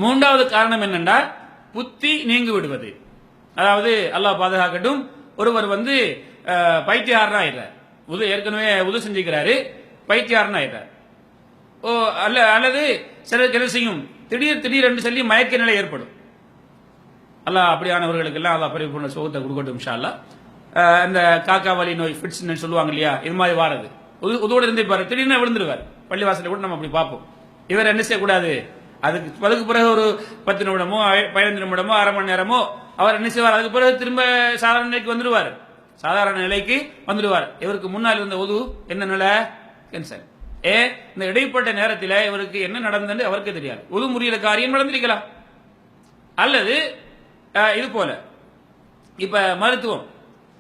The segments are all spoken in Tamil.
மூன்றாவது காரணம் என்னென்றா புத்தி நீங்கி விடுவது. அதாவது அல்லாஹ் பாதுகாக்கட்டும், ஒருவர் பைத்தியாரனா ஆயிடுறார். ஏற்கனவே உது செஞ்சுக்கிறாரு, பைத்தியாரனா ஆயிடுறார். அல்லது சிலருக்கு என்ன செய்யும், திடீர் என்று சொல்லி மயக்க நிலை ஏற்படும். அல்லாஹ் அப்படியானவர்களுக்கு எல்லாம் அல்லாஹ் பரிபூர்ண சுகத்தை கொடுக்கட்டும் இன்ஷா அல்லாஹ். இந்த காக்கா வலி நோய் ஃபிட்ஸ்ன்னு சொல்லுவாங்க இல்லையா, இது மாதிரி வாரது. உதோடு இருந்திருப்பாரு, திடீர்னு விழுந்துருவார். பள்ளிவாசல கூட நம்ம அப்படி பார்ப்போம். இவர் என்ன செய்யக்கூடாது, அதுக்கு பிறகு ஒரு 10 நிமிடமோ 15 நிமிடமோ அரை மணி நேரமோ அவர் என்ன செய்வார், அதுக்கு பிறகு திரும்ப சாதாரண நிலைக்கு வந்துடுவார். சாதாரண நிலைக்கு வந்துடுவார். இவருக்கு முன்னால் இருந்த உது என்ன நிலை, கேன்சர். இந்த இடைப்பட்ட நேரத்தில் இவருக்கு என்ன நடந்தது அவருக்கு தெரியாது. உது முறியிற காரியம் நடந்திருக்கலாம். அல்லது இது போல இப்ப மருத்துவம்,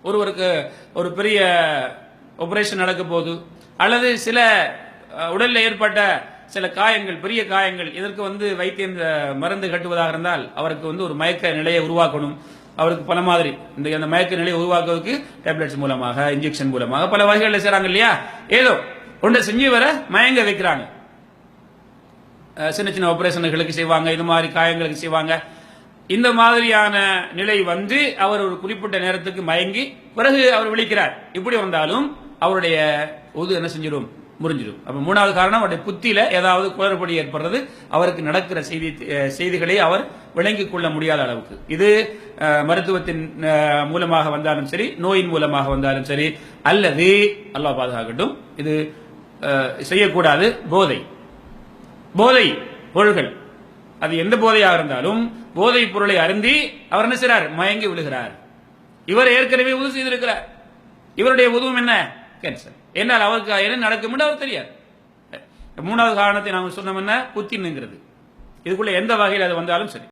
ஒருவருக்கு ஒரு பெரிய ஆபரேஷன் நடக்க போகுது, அல்லது சில உடலில் ஏற்பட்ட சில காயங்கள், பெரிய காயங்கள், இதற்கு வைத்தியம் மருந்து கட்டுவதாக இருந்தால் அவருக்கு ஒரு மயக்க நிலையை உருவாக்கணும். அவருக்கு பல மாதிரி இந்த மயக்க நிலையை உருவாக்குவதற்கு டேப்லெட்ஸ் மூலமாக, இன்ஜெக்ஷன் மூலமாக பல வகைகளில் செய்றாங்க இல்லையா. ஏதோ ஒன்றை செஞ்சு வர மயங்க வைக்கிறாங்க. சின்ன சின்ன ஆபரேஷன்களுக்கு செய்வாங்க, இது மாதிரி காயங்களுக்கு செய்வாங்க. இந்த மாதிரியான நிலை அவர் ஒரு குறிப்பிட்ட நேரத்துக்கு மயங்கி பிறகு அவர் விழிக்கிறார். இப்படி வந்தாலும் அவருடைய உது என்ன செஞ்சிடும், முறிஞ்சிடும். அப்ப மூணாவது காரணம் அவருடைய புத்தியில ஏதாவது குளறுபடி ஏற்படுறது, அவருக்கு நடக்கிற செய்திகளை அவர் விளங்கிக் கொள்ள முடியாத அளவுக்கு. இது மருத்துவத்தின் மூலமாக வந்தாலும் சரி, நோயின் மூலமாக வந்தாலும் சரி, அல்லது அல்லாஹ் பாதுகாக்கட்டும், இது செய்யக்கூடாது போதை பொருள்கள், அது எந்த போதையாக இருந்தாலும் போதை பொருளை அருந்தி அவர் என்ன செய்றார், மயங்கி விழுகிறார். இவர் ஏற்கனவே உது செய்திருக்கிறார். இவருடைய உதுவும் என்ன, கேன்சர். என்னால் அவருக்கு என்ன நடக்கும் என்று அவர் தெரியாது. மூணாவது காரணத்தை நாங்கள் சொன்னோம் என்ன, புத்தி நீங்கிறது. இதுக்குள்ள எந்த வகையில் அது வந்தாலும் சரி.